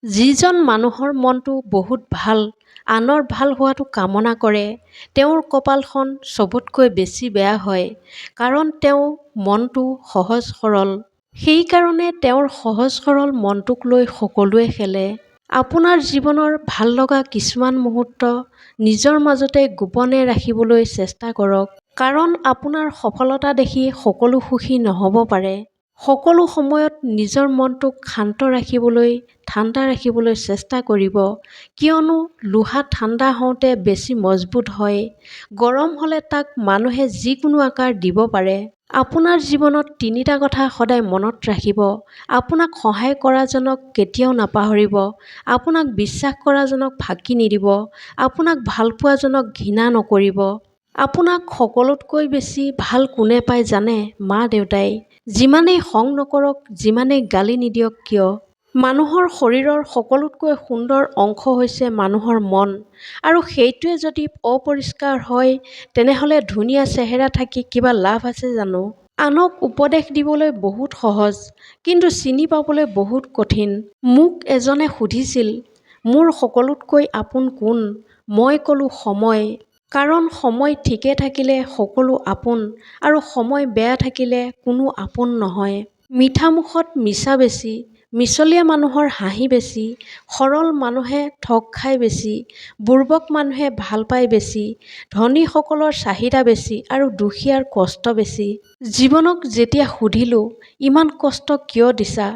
যিজন মানুহৰ মনটো বহুত ভাল, আনৰ ভাল হোৱাটো কামনা কৰে, তেওঁৰ কপালখন চবতকৈ বেছি বেয়া হয়। কাৰণ তেওঁৰ মনটো সহজ সৰল। সেইকাৰণে তেওঁৰ সহজ সৰল মনটোক লৈ সকলোৱে খেলে। আপোনাৰ জীৱনৰ ভাল লগা কিছুমান মুহূৰ্ত নিজৰ মাজতে গোপনে ৰাখিবলৈ চেষ্টা কৰক। কাৰণ আপোনাৰ সফলতা দেখি সকলো সুখী নহ'ব পাৰে। সকলো সময়ত নিজৰ মনটোক শান্ত ৰাখিবলৈ, ঠাণ্ডা ৰাখিবলৈ চেষ্টা কৰিব। কিয়নো লোহা ঠাণ্ডা হওঁতে বেছি মজবুত হয়। গৰম হ'লে তাক মানুহে যিকোনো আকাৰ দিব পাৰে। আপোনাৰ জীৱনত তিনিটা কথা সদায় মনত ৰাখিব। আপোনাক সহায় কৰাজনক কেতিয়াও নাপাহৰিব। আপোনাক বিশ্বাস কৰাজনক ফাঁকি নিদিব। আপোনাক ভালপোৱাজনক ঘৃণা নকৰিব। আপোনাক সকলোতকৈ বেছি ভাল কোনে পায় জানে? মা-দেউতাই। যিমানেই খং নকৰক, যিমানেই গালি নিদিয়ক কিয়। মানুহৰ শৰীৰৰ সকলোতকৈ সুন্দৰ অংশ হৈছে মানুহৰ মন। আৰু সেইটোৱে যদি অপৰিষ্কাৰ হয়, তেনেহ'লে ধুনীয়া চেহেৰা থাকি কিবা লাভ আছে জানো? আনক উপদেশ দিবলৈ বহুত সহজ, কিন্তু চিনি পাবলৈ বহুত কঠিন। মোক এজনে সুধিছিল, মোৰ সকলোতকৈ আপোন কোন? মই ক'লো সময়। কাৰণ সময় ঠিকে থাকিলে সকলো আপোন, আৰু সময় বেয়া থাকিলে কোনো আপোন নহয়। মিঠা মুখত মিছা বেছি, মিছলীয়া মানুহৰ হাঁহি বেছি, সৰল মানুহে ঠগ খায় বেছি, বুৰ্বক মানুহে ভাল পায় বেছি, ধনীসকলৰ চাহিদা বেছি আৰু দুখীয়াৰ কষ্ট বেছি। জীৱনক যেতিয়া সুধিলোঁ, ইমান কষ্ট কিয় দিছা?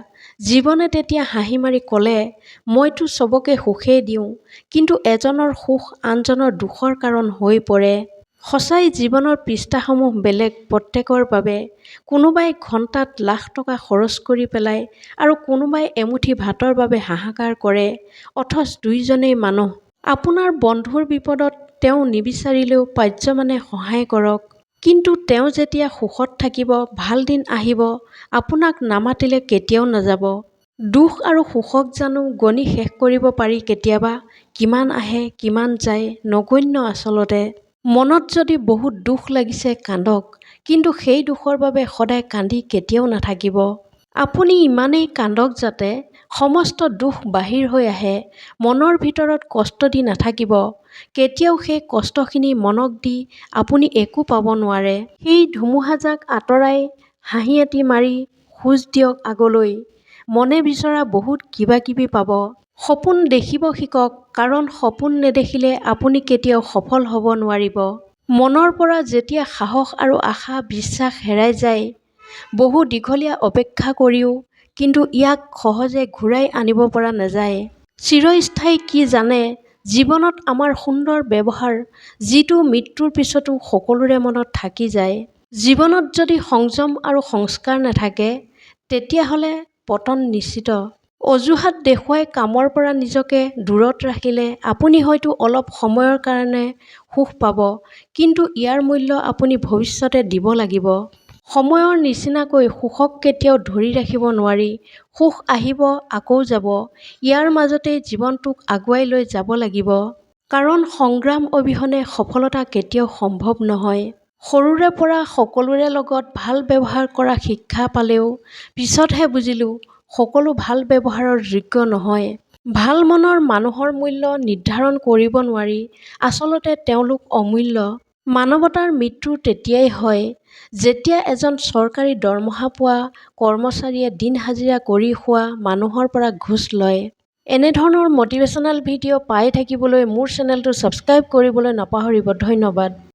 জীৱনে তেতিয়া হাঁহি মাৰি ক'লে, মইতো চবকে সুখেই দিওঁ, কিন্তু এজনৰ সুখ আনজনৰ দুখৰ কাৰণ হৈ পৰে। সঁচাই জীৱনৰ পৃষ্ঠাসমূহ বেলেগ প্ৰত্যেকৰ বাবে। কোনোবাই ঘণ্টাত লাখ টকা খৰচ কৰি পেলায় আৰু কোনোবাই এমুঠি ভাতৰ বাবে হাহাকাৰ কৰে, অথচ দুয়োজনেই মানুহ। আপোনাৰ বন্ধুৰ বিপদত তেওঁ নিবিচাৰিলেও পাৰ্যমানে সহায় কৰক। কিন্তু তেওঁ যেতিয়া সুখত থাকিব, ভাল দিন আহিব, আপোনাক নামাতিলে কেতিয়াও নাযাব। দুখ আৰু সুখক জানো গণি শেষ কৰিব পাৰি কেতিয়াবা? কিমান আহে, কিমান যায়, নগণ্য আচলতে। মনত যদি বহুত দুখ লাগিছে কান্দক, কিন্তু সেই দুখৰ বাবে সদায় কান্দি কেতিয়াও নাথাকিব। আপুনি ইমানেই কান্দক যাতে সমস্ত দুখ বাহিৰ হৈ আহে। মনৰ ভিতৰত কষ্ট দি নাথাকিব। কেতিয়াও সেই কষ্টখিনি মনক দি আপুনি একো পাব নোৱাৰে। সেই ধুমুহাজাক আঁতৰাই হাঁহি এটি মাৰি খোজ দিয়ক আগলৈ। মনে বিচৰা বহুত কিবা কিবি পাব। সপোন দেখিব শিকক, কাৰণ সপোন নেদেখিলে আপুনি কেতিয়াও সফল হ'ব নোৱাৰিব। মনৰ পৰা যেতিয়া সাহস আৰু আশা বিশ্বাস হেৰাই যায়, বহু দীঘলীয়া অপেক্ষা কৰিও কিন্তু ইয়াক সহজে ঘূৰাই আনিব পৰা নাযায়। চিৰস্থায়ী কি জানে? জীৱনত আমাৰ সুন্দৰ ব্যৱহাৰ, যিটো মৃত্যুৰ পিছতো সকলোৰে মনত থাকি যায়। জীৱনত যদি সংযম আৰু সংস্কাৰ নাথাকে, তেতিয়াহ'লে পতন নিশ্চিত। অজুহাত দেখুৱাই কামৰ পৰা নিজকে দূৰত ৰাখিলে আপুনি হয়তো অলপ সময়ৰ কাৰণে সুখ পাব, কিন্তু ইয়াৰ মূল্য আপুনি ভৱিষ্যতে দিব লাগিব। সময়ৰ নিচিনাকৈ সুখক কেতিয়াও ধৰি ৰাখিব নোৱাৰি। সুখ আহিব আকৌ যাব। ইয়াৰ মাজতেই জীৱনটোক আগুৱাই লৈ যাব লাগিব। কাৰণ সংগ্ৰাম অবিহনে সফলতা কেতিয়াও সম্ভৱ নহয়। সৰুৰে পৰা সকলোৰে লগত ভাল ব্যৱহাৰ কৰা শিক্ষা পালেও পিছতহে বুজিলোঁ, সকলো ভাল ব্যৱহাৰৰ যোগ্য নহয়। ভাল মনৰ মানুহৰ মূল্য নিৰ্ধাৰণ কৰিব নোৱাৰি। আচলতে তেওঁলোক অমূল্য। মানৱতাৰ মৃত্যু তেতিয়াই হয়, যেতিয়া এজন চৰকাৰী দৰমহা পোৱা কৰ্মচাৰীয়ে দিন হাজিৰা কৰি খোৱা মানুহৰ পৰা ঘোচ লয়। এনেধৰণৰ মটিভেশ্যনেল ভিডিঅ' পাই থাকিবলৈ মোৰ চেনেলটো ছাবস্ক্ৰাইব কৰিবলৈ নাপাহৰিব। ধন্যবাদ।